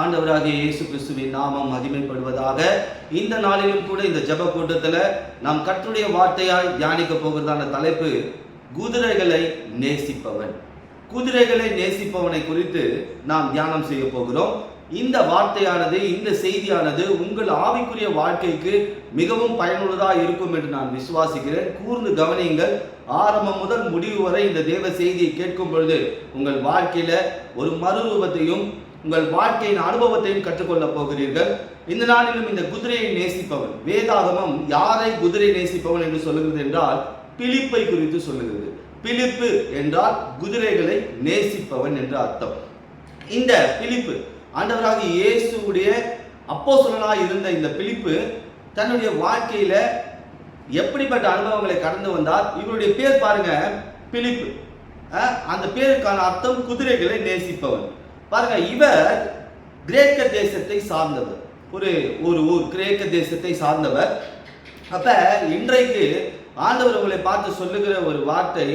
ஆண்டவராகிய இயேசு கிறிஸ்துவின் நாமம் மகிமைப்படுவதாக. இந்த நாளிலும் கூட இந்த ஜெப கூட்டத்தில் நாம் கர்த்தருடைய வார்த்தையாய் தியானிக்க போகிறதான தலைப்பு குதிரைகளை நேசிப்பவன். குதிரைகளை நேசிப்பவனை குறித்து நாம் தியானம் செய்ய போகிறோம். இந்த வார்த்தையானது, இந்த செய்தியானது உங்கள் ஆவிக்குரிய வாழ்க்கைக்கு மிகவும் பயனுள்ளதாக இருக்கும் என்று நான் விசுவாசிக்கிறேன். கூர்ந்து கவனியுங்கள். ஆரம்பம் முதல் முடிவு வரை இந்த தேவ செய்தியை கேட்கும் பொழுது உங்கள் வாழ்க்கையில ஒரு மறுரூபத்தையும் உங்கள் வாழ்க்கையின் அனுபவத்தையும் கற்றுக்கொள்ள போகிறீர்கள். இந்த நாளிலும் இந்த குதிரையை நேசிப்பவன், வேதாகமம் யாரை குதிரை நேசிப்பவன் என்று சொல்லுகிறது என்றால் பிலிப்பை குறித்து சொல்லுகிறது. பிலிப்பு என்றால் குதிரைகளை நேசிப்பவன் என்று அர்த்தம். இந்த பிலிப்பு ஆண்டவராகிய இயேசுவுடைய அப்போஸ்தலனாய் இருந்த இந்த பிலிப்பு தன்னுடைய வாழ்க்கையில எப்படிப்பட்ட அனுபவங்களை கடந்து வந்தார். இவருடைய பேர் பாருங்க, பிலிப்பு. அந்த பேருக்கான அர்த்தம் குதிரைகளை நேசிப்பவன். பாருங்க, இவர் கிரேக்க தேசத்தை சார்ந்தவர், ஒரு ஊர் கிரேக்க தேசத்தை சார்ந்தவர். அப்ப இன்றைக்கு ஆண்டவர் உங்களை பார்த்து சொல்லுகிற ஒரு வார்த்தை,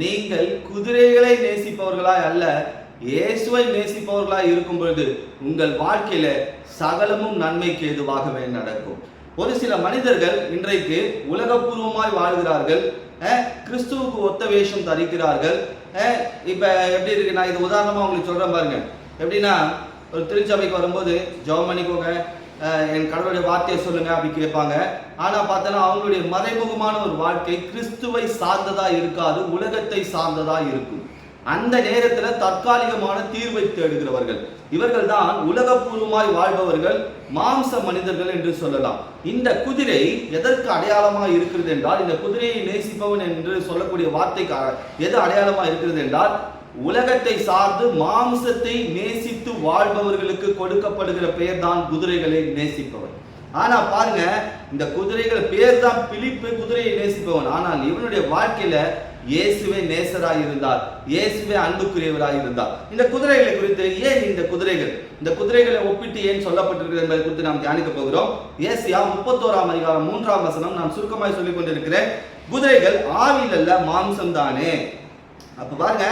நீங்கள் குதிரைகளை நேசிப்பவர்களாய் அல்ல, இயேசுவை நேசிப்பவர்களாய் இருக்கும் பொழுது உங்கள் வாழ்க்கையில சகலமும் நன்மைக்கு ஏதுவாகவே நடக்கும். ஒரு சில மனிதர்கள் இன்றைக்கு உலகபூர்வமாய் வாழ்கிறார்கள், கிறிஸ்துவுக்கு ஒத்த வேஷம் தரிக்கிறார்கள். இப்ப எப்படி இருக்கு, நான் இது உதாரணமா உங்களுக்கு சொல்றேன் பாருங்க. எப்படின்னா, ஒரு திருச்சபைக்கு வரும்போது ஜெபம் பண்ணிக்கோங்க, என் கடவுளுடைய வார்த்தையை சொல்லுங்க அப்படி கேட்பாங்க. ஆனா பார்த்தோன்னா அவங்களுடைய மறைமுகமான ஒரு வாழ்க்கை கிறிஸ்துவை சார்ந்ததா இருக்காது, உலகத்தை சார்ந்ததா இருக்கும். அந்த நேரத்தில் தற்காலிகமான தீர்வை தேடுகிறவர்கள் இவர்கள் தான் உலகபூர்வமாய் வாழ்பவர்கள், மாம்ச மனிதர்கள் என்று சொல்லலாம். இந்த குதிரை எதற்கு அடையாளமாக இருக்கிறது என்றால், இந்த குதிரையை நேசிப்பவன் என்று சொல்லக்கூடிய வார்த்தைக்கு எது அடையாளமாக இருக்கிறது என்றால், உலகத்தை சார்ந்து மாம்சத்தை நேசித்து வாழ்பவர்களுக்கு கொடுக்கப்படுகிற பெயர் தான் குதிரைகளை நேசிப்பவன். ஆனா பாருங்க, இந்த குதிரைகள் பேர் தான் பிலிப்பு, குதிரையை நேசிப்பவன். ஆனால் இவனுடைய வாழ்க்கையில இயேசுவே நேசராய் இருந்தார், இயேசுவே அன்புக்குரியவராய் இருந்தார். இந்த குதிரைகளை குறித்து ஏன் இந்த குதிரைகளை ஒப்பிட்டு ஏன் சொல்லப்பட்டிருக்கிறது என்பதை குறித்து நாம் தியானிக்க போகிறோம். ஏசாயா 31ஆம் அதிகாரம் 3ஆம் வசனம் நான் சுருக்கமாய் சொல்லிக் கொண்டிருக்கிறேன். குதிரைகள் ஆவியில் அல்ல மாம்சம் தானே. அப்ப பாருங்க,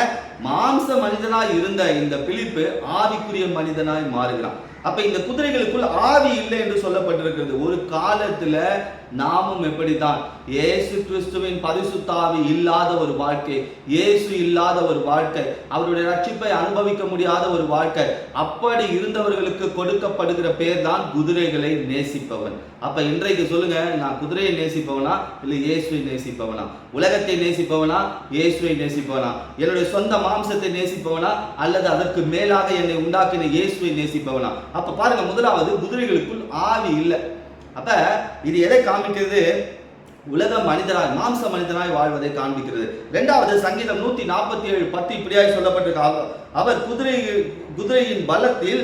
மாம்ச மனிதனாய் இருந்த இந்த பிலிப்பு ஆவிக்குரிய மனிதனாய் மாறுகிறான். அப்ப இந்த குதிரைகளுக்குள் ஆவி இல்லை என்று சொல்லப்பட்டிருக்கிறது. ஒரு காலத்துல நாமும் எப்படித்தான் இயேசு கிறிஸ்துவின் பரிசுத்த ஆவி இல்லாத ஒரு வாழ்க்கை, இயேசு இல்லாத ஒரு வாழ்க்கை, அவருடைய ரட்சிப்பை அனுபவிக்க முடியாத ஒரு வாழ்க்கை, அப்படி இருந்தவர்களுக்கு கொடுக்கப்படுகிற பேர் தான் குதிரைகளை நேசிப்பவன். அப்ப இன்றைக்கு சொல்லுங்க, நான் குதிரையை நேசிப்பவனா இல்லை இயேசுவை நேசிப்பவனா? உலகத்தை நேசிப்பவனா இயேசுவை நேசிப்பவனா? என்னுடைய சொந்த மாம்சத்தை நேசிப்பவனா அல்லது அதற்கு மேலாக என்னை உண்டாக்கின இயேசுவை நேசிப்பவனா? அப்ப பாருங்க, முதலாவது குதிரைகளுக்குள் ஆவி இல்லை. அப்ப இது எதை காண்பிக்கிறது? உலக மனிதனாய், மாம்ச மனிதனாய் வாழ்வதை காண்பிக்கிறது. இரண்டாவது, சங்கீதம் 147:10 இப்படியாய் சொல்லப்பட்டிருக்க, அவர் குதிரையின் பலத்தில்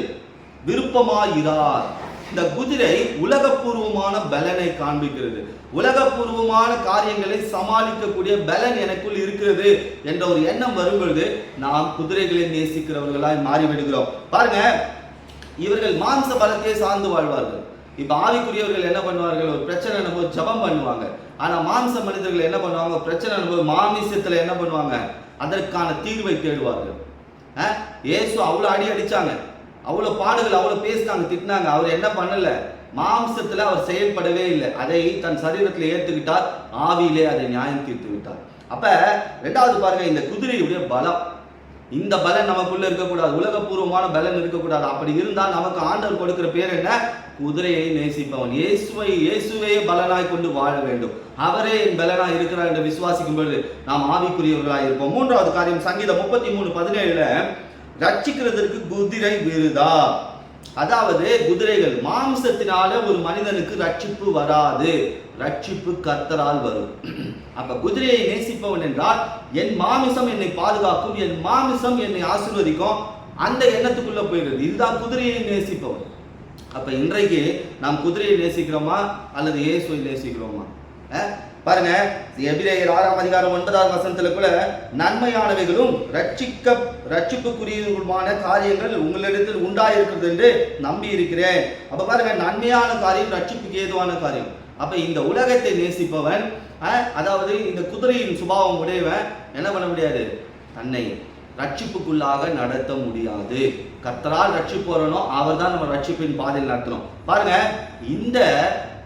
விருப்பமாயிரார். இந்த குதிரை உலகபூர்வமான பலனை காண்பிக்கிறது. உலகபூர்வமான காரியங்களை சமாளிக்கக்கூடிய பலன் எனக்குள் இருக்கிறது என்ற ஒரு எண்ணம் வரும்பொழுது நாம் குதிரைகளை நேசிக்கிறவர்களாய் மாறிவிடுகிறோம். பாருங்க, இவர்கள் மாம்ச பலத்தை சார்ந்து வாழ்வார்கள். இப்ப ஆவிக்குரியவர்கள் என்ன பண்ணுவார்கள்? ஒரு பிரச்சனை போது ஜபம் பண்ணுவாங்க. ஆனா மாம்ச மனிதர்கள் என்ன பண்ணுவாங்க? பிரச்சனை போது மாமிசத்துல என்ன பண்ணுவாங்க? அதற்கான தீர்வை தேடுவார்கள். இயேசு அவ்வளவு அடி அடிச்சாங்க, அவ்வளவு பாடுகள், அவ்வளவு பேசினாங்க, திட்டினாங்க. அவர் என்ன பண்ணல? மாம்சத்துல அவர் செயல்படவே இல்லை. அதை தன் சரீரத்தில் ஏற்றுக்கிட்டார், ஆவியிலே அதை நியாயம் தீர்த்து விட்டார். அப்ப ரெண்டாவது பாருங்க, இந்த குதிரையுடைய பலம், இந்த பலன் நமக்குள்ள இருக்கக்கூடாது, உலகபூர்வமான பலன் இருக்கக்கூடாது. அப்படி இருந்தால் நமக்கு ஆண்டவர் கொடுக்கிற பேர் என்ன? குதிரையை நேசிப்பவன். இயேசுவையே பலனாய் கொண்டு வாழ வேண்டும். அவரே என் பலனாய் இருக்கிறார் என்று விசுவாசிக்கும் பொழுது நாம் ஆவிக்குரியவர்களாய் இருப்போம். மூன்றாவது காரியம், சங்கீதம் 33:17 ரட்சிக்கிறதற்கு குதிரை விருதா. அதாவது குதிரைகள், மாம்சத்தினால ஒரு மனிதனுக்கு ரட்சிப்பு வராது, ரட்சிப்பு கர்த்தரால் வரும். அப்ப குதிரையை நேசிப்பவன் என்றால், என் மாமிசம் என்னை பாதுகாக்கும், என் மாமிசம் என்னை ஆசீர்வதிக்கும், அந்த எண்ணத்துக்குள்ள போயிடுது. இதுதான் குதிரையை நேசிப்பவன். அப்ப இன்றைக்கு நாம் குதிரையை நேசிக்கிறோமா அல்லது இயேசுவை நேசிக்கிறோமா? பாருங்க, எபிரேயர் 6ஆம் அதிகாரம் 9ஆம் வசனத்துல கூட, நன்மையானவைகளும் ரட்சிப்புக்குரியமான காரியங்கள் உங்களிடத்தில் உண்டாயிருக்கிறது என்று நம்பி இருக்கிறேன். அப்ப பாருங்க, நன்மையான காரியம் ரட்சிப்புக்கு ஏதுவான காரியம். அப்ப இந்த உலகத்தை நேசிப்பவன், அதாவது இந்த குதிரையின் சுபாவம் உடையவன் என்ன பண்ண முடியாது? தன்னை ரட்சிப்புக்குள்ளாக நடத்த முடியாது. கர்த்தரால் ரட்சிப்போறனோ அவர் தான் நம்ம ரட்சிப்பின் பாதையில் நடத்தணும். பாருங்க, இந்த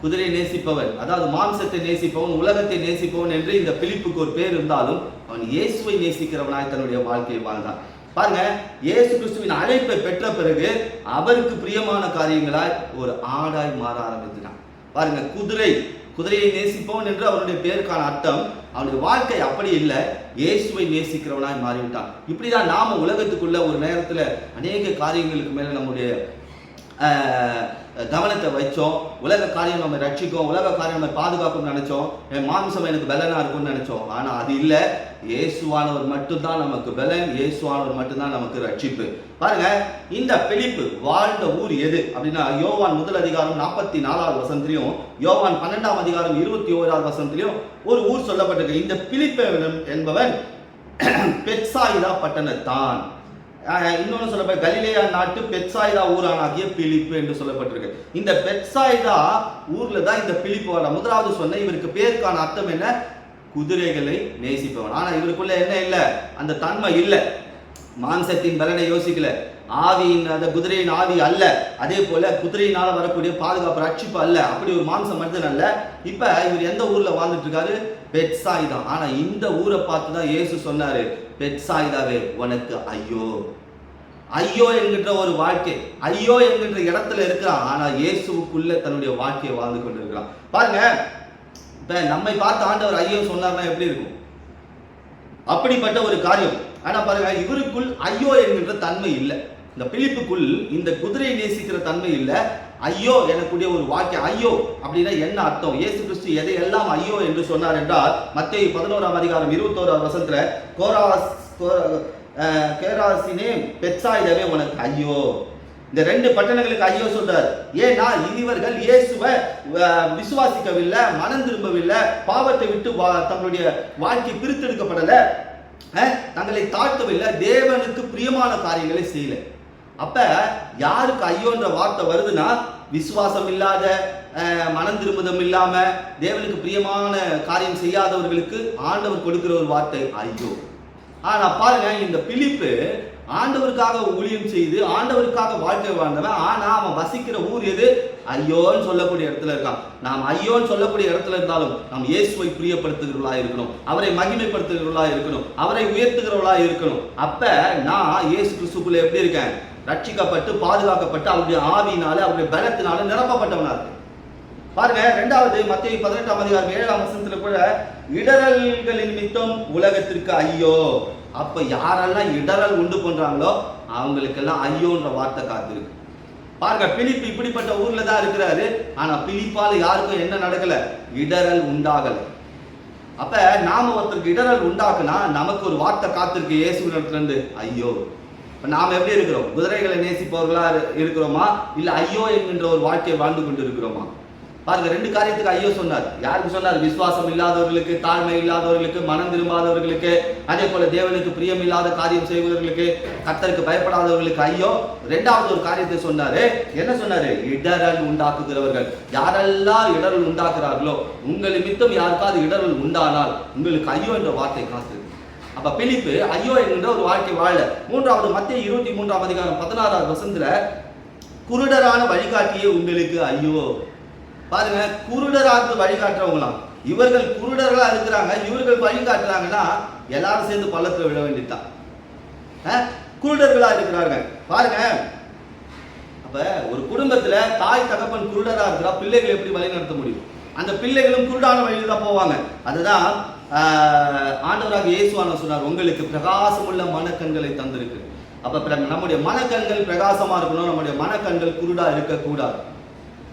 குதிரையை நேசிப்பவன், அதாவது மாம்சத்தை நேசிப்பவன், உலகத்தை நேசிப்பவன் என்று இந்த பிலிப்புக்கு ஒரு பேர் இருந்தாலும் அவன் இயேசுவை நேசிக்கிறவனாய் தன்னுடைய வாழ்க்கையை வாழ்ந்தான். பாருங்க, இயேசு கிறிஸ்துவின் அழைப்பை பெற்ற பிறகு அவருக்கு பிரியமான காரியங்களாய் ஒரு ஆடாய் மாற ஆரம்பித்தான். பாருங்க, குதிரையை நேசிப்பவன் என்று அவனுடைய பேருக்கான அர்த்தம். அவனுடைய வாழ்க்கை அப்படி இல்லை, இயேசுவை நேசிக்கிறவனாய் மாறிவிட்டான். இப்படிதான் நாம உலகத்துக்குள்ள ஒரு நேரத்துல அநேக காரியங்களுக்கு மேல நம்முடைய கவனத்தை வச்சோம். உலக காரியம் நம்ம ரட்சிக்கும், உலக காரியம் நம்ம பாதுகாக்கும் நினைச்சோம். என் மாம்சம் எனக்கு பலனா இருக்கும்னு நினைச்சோம். ஆனா அது இல்லை. இயேசுவானவர் மட்டும்தான் நமக்கு பலன், இயேசுவானவர் மட்டும்தான் நமக்கு ரட்சிப்பு. பாருங்க, இந்த பிலிப்பு வாழ்ந்த ஊர் எது அப்படின்னா, யோவான் 1 அதிகாரம் 44வது வசனத்திலையும் யோவான் 12ஆம் அதிகாரம் 21வது வசனத்திலையும் ஒரு ஊர் சொல்லப்பட்டிருக்கு. இந்த பிலிப்பு என்பவன் பெத்சாயிதா பட்டணத்தான். இன்னொன்னு சொல்லப்பட்ட கலிலேயா நாட்டு பெத்சாயிதா ஊரானாகிய பிலிப்பு என்று சொல்லப்பட்டிருக்கு. இந்த பெத்சாயிதா ஊர்ல தான் இந்த பிலிப்பு வர. முதலாவது சொன்ன இவருக்கு பேருக்கான அர்த்தம் என்ன? குதிரைகளை நேசிப்பவன். ஆனா இவருக்குள்ள என்ன இல்லை? அந்த தன்மை இல்லை. மாம்சத்தின் பலனை யோசிக்கல, ஆவியின் அந்த குதிரையின் ஆவி அல்ல, அதே போல குதிரையினால வரக்கூடிய பாதுகாப்பு ரட்சிப்பு அல்ல, அப்படி ஒரு மாம்சம் மனிதன் அல்ல. இப்ப இவர் எந்த ஊர்ல வாழ்ந்துட்டு இருக்காரு? பெத்சாயிதா. ஆனா இந்த ஊரை பார்த்துதான் இயேசு சொன்னாரு, பெத்சாயிதாவே உனக்கு ஐயோ, ஐயோ என்கின்ற ஒரு வாழ்க்கை, ஐயோ என்கின்ற இடத்துல இருக்கிறான். ஆனா இயேசுக்குள்ள தன்னுடைய வாழ்க்கையை வாழ்ந்து கொண்டு இருக்கிறான். பாருங்க, இப்ப நம்மை பார்த்து ஆண்டவர் ஐயோ சொன்னார்னா எப்படி இருக்கும்? அப்படிப்பட்ட ஒரு காரியம். ஆனா பாருங்க, இவருக்குள் ஐயோ என்கின்ற தன்மை இல்லை. இந்த பிலிப்புக்குள் இந்த குதிரையை நேசிக்கிற தன்மை இல்லை. ஐயோ எனக்குடைய ஒரு வாக்கியம். ஐயோ அப்படின்னா என்ன அர்த்தம்? இயேசு கிறிஸ்து எதையெல்லாம் ஐயோ என்று சொன்னார் என்றால், மத்தேயு 11ஆம் அதிகாரம் 21வது வசனத்துல கேராசினே பெத்சாயிதாவே உனக்கு ஐயோ. இந்த 2 பட்டணங்களுக்கு ஐயோ சொல்றார். ஏன்னா இவர்கள் இயேசுவை விசுவாசிக்கவில்லை, மனம் திரும்பவில்லை, பாவத்தை விட்டு தங்களுடைய வாழ்க்கை பிரித்தெடுக்கப்படல, தங்களை தாழ்த்தவில்லை, தேவனுக்கு பிரியமான காரியங்களை செய்யல. அப்ப யாருக்கு ஐயோன்ற வார்த்தை வருதுன்னா, விசுவாசம் இல்லாத, மனம் திரும்புதம் இல்லாம, தேவனுக்கு பிரியமான காரியம் செய்யாதவர்களுக்கு ஆண்டவர் கொடுக்கிற ஒரு வார்த்தை ஐயோ. ஆனா பாருங்க, இந்த பிலிப்பு ஆண்டவருக்காக ஊழியம் செய்து ஆண்டவருக்காக வாழ்க்கை வாழ்ந்தவன். ஆனா அவன் வசிக்கிற ஊர் எது? ஐயோன்னு சொல்லக்கூடிய இடத்துல இருக்கான். நாம் ஐயோன்னு சொல்லக்கூடிய இடத்துல இருந்தாலும் நாம் இயேசுவை பிரியப்படுத்துகிறவர்களா இருக்கணும், அவரை மகிமைப்படுத்துகிறவர்களா இருக்கணும், அவரை உயர்த்துகிறவர்களா இருக்கணும். அப்ப நான் இயேசு கிறிஸ்துக்குள்ள எப்படி இருக்கேன்? ரட்சிக்கப்பட்டு பாதுகாக்கப்பட்டு அவருடைய ஆவியினால அவருடைய பலத்தினால நிரப்பப்பட்டவனா இருக்கு. பாருங்க, 2வது மத்தேயு 18ஆம் அதிகாரம் 7ஆம் வசனத்துல கூட இடரல்களின் நிமித்தம் உலகத்திற்கு ஐயோ. அப்ப யாரெல்லாம் இடரல் உண்டு பண்றாங்களோ அவங்களுக்கெல்லாம் ஐயோன்ற வார்த்தை காத்திருக்கு. பாருங்க, பிலிப்பு இப்படிப்பட்ட ஊர்ல தான் இருக்கிறாரு. ஆனா பிலிப்பால யாருக்கும் என்ன நடக்கல? இடரல் உண்டாகல. அப்ப நாம ஒருத்தருக்கு இடரல் உண்டாக்குனா நமக்கு ஒரு வார்த்தை காத்திருக்கு இயேசுவினிடத்துல இருந்து, ஐயோ. நாம எப்படி இருக்கிறோம்? குதிரைகளை நேசிப்பவர்களா இருக்கிறோமா, இல்ல ஐயோ என்கின்ற ஒரு வாழ்க்கையை வாழ்ந்து கொண்டு இருக்கிறோமா? பாருங்க, 2 காரியத்துக்கு ஐயோ சொன்னார். யாருக்கு சொன்னார்? விசுவாசம் இல்லாதவர்களுக்கு, தாழ்மை இல்லாதவர்களுக்கு, மனம் திரும்பாதவர்களுக்கு, அதே போல தேவனுக்கு பிரியம் இல்லாத காரியம் செய்வதற்கு, கர்த்தருக்கு பயப்படாதவர்களுக்கு ஐயோ. 2வது ஒரு காரியத்தை சொன்னாரு. என்ன சொன்னாரு? இடரல் உண்டாக்குகிறவர்கள். யாரெல்லாம் இடரல் உண்டாக்குறார்களோ, உங்கள் நிமித்தம் யாருக்காவது இடரல் உண்டானால் உங்களுக்கு ஐயோ என்ற வார்த்தை காத்து. அப்ப பிலிப்பு ஐயோ என்கின்ற ஒரு வாழ்க்கை வாழ. 3வது மத்தேயு 23ஆம் அதிகாரம் 16வது வசனத்துல குருடரான வழிகாட்டியே உங்களுக்கு ஐயோ. பாருங்க, குருடராக வழிகாட்டுறவங்களாம். இவர்கள் குருடர்களா இருக்கிறாங்க, இவர்கள் வழிகாட்டுறாங்கன்னா எல்லாரும் சேர்ந்து பள்ளத்துல விழ வேண்டியதுதான். குருடர்களா இருக்கிறாங்க. பாருங்க, அப்ப ஒரு குடும்பத்துல தாய் தகப்பன் குருடரா இருக்கிறா, பிள்ளைகள் எப்படி வழி நடத்த முடியும்? அந்த பிள்ளைகளும் குருடான வழியில தான் போவாங்க. அதுதான் ஆண்டவராக இயேசுவானவர் சொன்னார், உங்களுக்கு பிரகாசமுள்ள மனக்கண்களை தந்திருக்கு. அப்ப நம்முடைய மனக்கண்கள் பிரகாசமா இருக்கணும், நம்முடைய மனக்கண்கள் குருடா இருக்கக்கூடாது.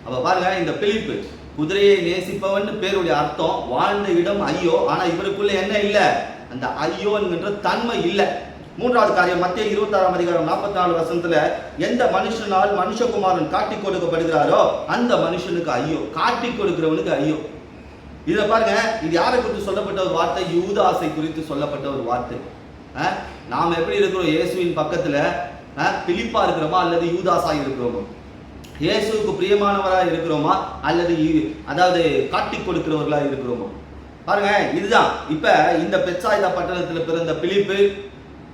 அப்ப பாருங்க, இந்த பிலிப்பு குதிரையை நேசிப்பவன் பேருடைய அர்த்தம், வாழ்ந்த இடம் ஐயோ. ஆனா இவருக்குள்ள என்ன இல்ல? அந்த ஐயோ என்கின்ற தன்மை இல்லை. 3வது காரியம், மத்தேயு 26ஆம் அதிகாரம் 44 வசனத்துல எந்த மனுஷனால் மனுஷகுமாரன் காட்டி கொடுக்கப்படுகிறாரோ அந்த மனுஷனுக்கு ஐயோ. காட்டி கொடுக்கிறவனுக்கு ஐயோ. இத பாருங்க, இது யாரை குறித்து சொல்லப்பட்ட ஒரு வார்த்தை? யூதாசை குறித்து சொல்லப்பட்ட ஒரு வார்த்தை. நாம எப்படி இருக்கிறோம்? இயேசுவின் பக்கத்துல பிலிப்பா இருக்கிறோமா அல்லது யூதாசா இருக்கிறோமா? இயேசுவுக்கு பிரியமானவரா இருக்கிறோமா அல்லது அதாவது காட்டி கொடுக்கிறவர்களா இருக்கிறோமா? பாருங்க, இதுதான். இப்ப இந்த பெத்சாயிதா பட்டணத்துல பிறந்த பிலிப்பு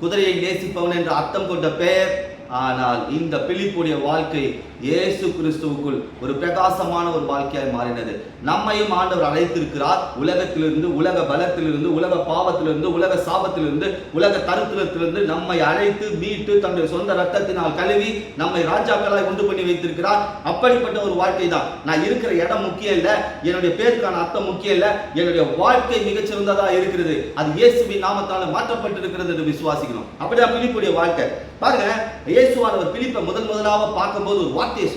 குதிரையை நேசிப்பவன் என்ற அர்த்தம் கொண்ட பெயர். ஆனால் இந்த பிலிப்புடைய வாழ்க்கை இயேசு கிறிஸ்துவுக்குள் ஒரு பிரகாசமான ஒரு வாழ்க்கையாய் மாறினது. நம்மையும் ஆண்டவர் அழைத்திருக்கிறார். உலகத்திலிருந்து, உலக பலத்திலிருந்து, உலக பாவத்திலிருந்து, உலக சாபத்திலிருந்து, உலக தருத்திரத்திலிருந்து நம்மை அழைத்து மீட்டு தன்னுடைய சொந்த ரத்தத்தினால் கழுவி நம்மை ராஜாக்களாய் உண்டு பண்ணி வைத்திருக்கிறார். அப்படிப்பட்ட ஒரு வாழ்க்கை தான். நான் இருக்கிற இடம் முக்கியம் இல்லை, என்னுடைய பேருக்கான அர்த்தம் முக்கியம் இல்லை, என்னுடைய வாழ்க்கை மிகச்சிறந்ததா இருக்கிறது. அது இயேசுவின் நாமத்தால் மாற்றப்பட்டிருக்கிறது என்று விசுவாசிக்கணும். அப்படிதான் பிலிப்புடைய வாழ்க்கை. பாருங்க, இயேசுவானவர் பிலிப்பை முதலாக பார்க்கும்போது ஒரு வார்த்தையை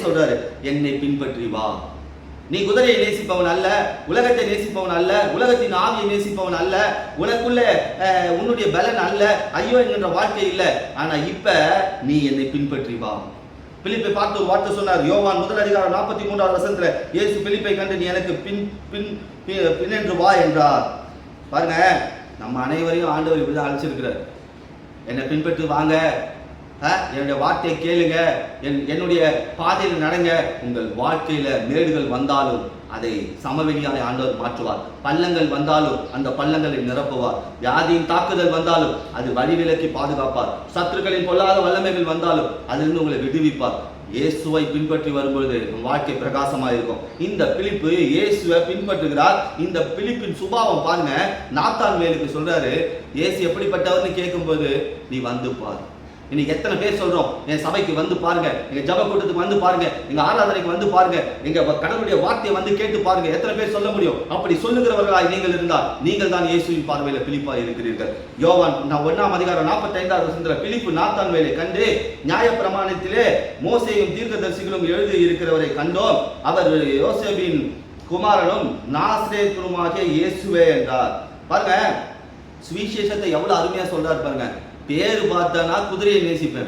சொல்றாரு, என்னை பின்பற்றி வா. நீ குதிரையை நேசிப்பவன் அல்ல, உலகத்தை நேசிப்பவன் அல்ல, உலகத்தின் ஆவியை நேசிப்பவன் அல்ல, உனக்குள்ள உன்னுடைய பலன் அல்ல, ஐயோ என்கின்ற வாழ்க்கை இல்லை. ஆனா இப்ப நீ என்னை பின்பற்றி வா. பிலிப்பை பார்த்து ஒரு வார்த்தை சொன்னார். யோவான் 1:43 இயேசு பிலிப்பை கண்டு நீ எனக்கு பின்னென்று வா என்றார். பாருங்க, நம்ம அனைவரையும் ஆண்டவர் இப்படிதான் அழைச்சிருக்கிறார். என்னை பின்பற்றி வாங்க, என்னுடைய வார்த்தையை கேளுங்க, என்னுடைய பாதையில் நடங்க. உங்கள் வாழ்க்கையில மேடுகள் வந்தாலும் அதை சமவெளியாய் ஆண்டவர் மாற்றுவார். பள்ளங்கள் வந்தாலும் அந்த பள்ளங்களை நிரப்புவார். வியாதியின் தாக்குதல் வந்தாலும் அது வழிவிலக்கி பாதுகாப்பார். சத்துருக்களின் பொல்லாத வல்லமைகள் வந்தாலும் அதிலிருந்து உங்களை விடுவிப்பார். இயேசுவை பின்பற்றி வரும்பொழுது வாழ்க்கை பிரகாசமாக இருக்கும். இந்த பிலிப்பு இயேசுவை பின்பற்றுகிறார். இந்த பிலிப்பின் சுபாவம் பாருங்க. நாத்தான்வேலுக்கு சொல்றாரு, இயேசு எப்படிப்பட்டவர்னு கேட்கும்போது நீ வந்து பாரு. இன்னைக்கு எத்தனை பேர் சொல்றோம், என் சபைக்கு வந்து பாருங்க, எங்க ஜப கூட்டத்துக்கு வந்து பாருங்க, எங்க ஆராதனைக்கு வந்து பாருங்க, எங்க கடவுளுடைய வார்த்தையை வந்து கேட்டு பாருங்க. எத்தனை பேர் சொல்ல முடியும்? அப்படி சொல்லுகிறவர்களாய் நீங்கள் இருந்தால் நீங்கள் தான் இயேசுவின் பார்வையில பிலிப்பாய் இருக்கிறீர்கள். யோவான் 1:45 பிலிப்பு நாத்தான்வேலை கண்டு நியாயப்பிரமாணத்திலே மோசேயும் தீர்க்கதரிசிகளும் எழுதி இருக்கிறவரை கண்டோம். அவர் யோசேபின் குமாரனும் நாசரேத்துமாகிய இயேசுவே என்றார். பாருங்க, சுவிசேஷத்தை எவ்வளவு அருமையா சொல்றாரு பாருங்க. பேரு பார்த்தானா குதிரையை நேசிப்பேன்,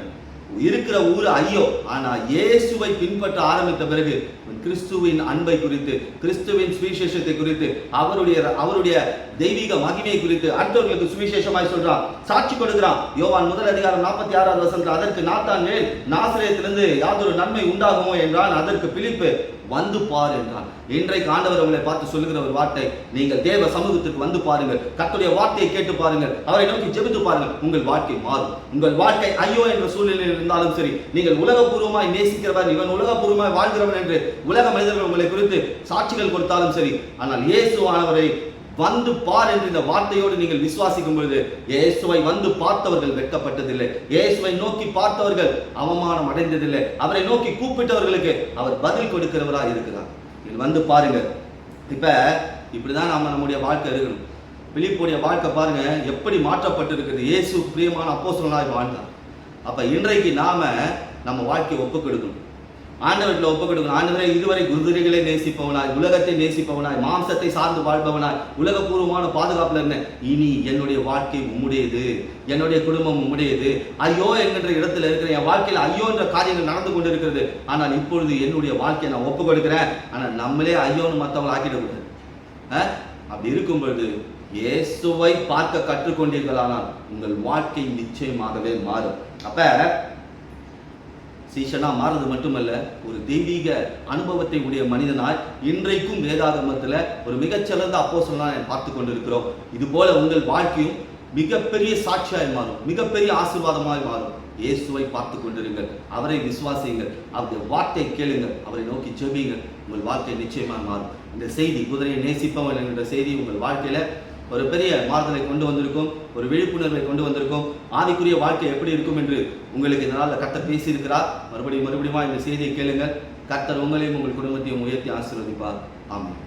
இருக்கிற ஊர் ஐயோ. ஆனா இயேசுவை பின்பற்ற ஆரம்பித்த பிறகு கிறிஸ்துவின் அன்பை குறித்து, கிறிஸ்துவின் சுவிசேஷத்தை குறித்து, அவருடைய தெய்வீக மகிமையை குறித்து அடுத்தவர்களுக்கு சுவிசேஷமாய் சொல்றான், சாட்சி கொடுக்கிறான். யோவான் 1:46 அதற்கு நாத்தான்வேல், நாசரேத்திலிருந்து யாதொரு நன்மை உண்டாகுமோ என்றான். அதற்கு பிலிப்பு, வந்து பார் என்றான். இன்றைக்கு ஆண்டவர் உங்களை பார்த்து சொல்லுகிற ஒரு வார்த்தை, நீங்கள் தேவ சமூகத்திற்கு வந்து பாருங்கள், கர்த்தருடைய வார்த்தையை கேட்டு பாருங்கள், அவரை நோக்கி ஜெபித்து பாருங்கள், உங்கள் வாழ்க்கை மாறும். உங்கள் வாழ்க்கை ஐயோ என்ற சூழ்நிலையில் இருந்தாலும் சரி, நீங்கள் உலகபூர்வமாய் நேசிக்கிறவர், இவன் உலகபூர்வமாய் வாழ்கிறவன் என்று உலக மனிதர்கள் உங்களை குறித்து சாட்சிகள் கொடுத்தாலும் சரி, ஆனால் இயேசுவானவரை வந்து பார் என்று இந்த வார்த்தையோடு நீங்கள் விசுவாசிக்கும் பொழுது, இயேசுவை வந்து பார்த்தவர்கள் வெட்கப்பட்டதில்லை, இயேசுவை நோக்கி பார்த்தவர்கள் அவமானம் அடைந்ததில்லை, அவரை நோக்கி கூப்பிட்டவர்களுக்கு அவர் பதில் கொடுக்கிறவராக இருக்கிறார். இது வந்து பாருங்க. இப்படிதான் நாம நம்முடைய வாழ்க்கை இருக்கணும். பிலிப்புடைய வாழ்க்கை பாருங்க எப்படி மாற்றப்பட்டிருக்கிறது. இயேசு பிரியமான அப்போஸ்தலனாய் வாழ்ந்தார். அப்ப இன்றைக்கு நம்ம வாழ்க்கையை ஒப்புக் கொடுக்கணும், ஆண்டவர்களை ஒப்புக் கொடுக்கணும். ஆண்டவரே, இதுவரை குதிரைகளை நேசிப்பவனாய், உலகத்தை நேசிப்பவனாய், மாம்சத்தை சார்ந்து வாழ்பவனாய், உலகபூர்வமான பாதுகாப்புல இருந்தேன். இனி என்னுடைய வாழ்க்கை உம்முடையது, என்னுடைய குடும்பம் உம்முடையது. ஐயோ என்கின்ற இடத்துல இருக்கிற என் வாழ்க்கையில் ஐயோ என்ற காரியங்கள் நடந்து கொண்டு இருக்கிறது. ஆனால் இப்பொழுது என்னுடைய வாழ்க்கையை நான் ஒப்புக் கொடுக்கிறேன். ஆனால் நம்மளே ஐயோன்னு மற்றவங்களை ஆக்கிடக்கூடாது. அப்படி இருக்கும் பொழுது இயேசுவை பார்க்க கற்றுக்கொண்டீர்களானால் உங்கள் வாழ்க்கை நிச்சயமாகவே மாறும். அப்ப சீஷனா மாறுறது மட்டுமல்ல, ஒரு தெய்வீக அனுபவத்தை உடைய மனிதனாய் இன்றைக்கும் வேதாகமத்தில் ஒரு மிகச்சிறந்த அப்போஸ்தலனாய் பார்த்து கொண்டிருக்கிறோம். இது போல உங்கள் வாழ்க்கையும் மிகப்பெரிய சாட்சியாய் மாறும், மிகப்பெரிய ஆசீர்வாதமாய் மாறும். இயேசுவை பார்த்து கொண்டிருங்கள், அவரை விசுவாசியுங்கள், அவருடைய வார்த்தையை கேளுங்கள், அவரை நோக்கி ஜெபியுங்கள், உங்கள் வாழ்க்கை நிச்சயமாக மாறும். இந்த செய்தி, குதிரையை நேசிப்பவன் என்கிற செய்தி உங்கள் வாழ்க்கையில ஒரு பெரிய மாறுதலை கொண்டு வந்திருக்கும், ஒரு விழிப்புணர்வை கொண்டு வந்திருக்கும். ஆவிக்குரிய வாழ்க்கை எப்படி இருக்கும் என்று உங்களுக்கு இந்த நாளில் கர்த்தர் பேசியிருக்கிறார். மறுபடியும் இந்த செய்தியை கேளுங்கள். கர்த்தர் உங்களையும் உங்கள் குடும்பத்தையும் உயர்த்தி ஆசீர்வதிப்பார். ஆமென்.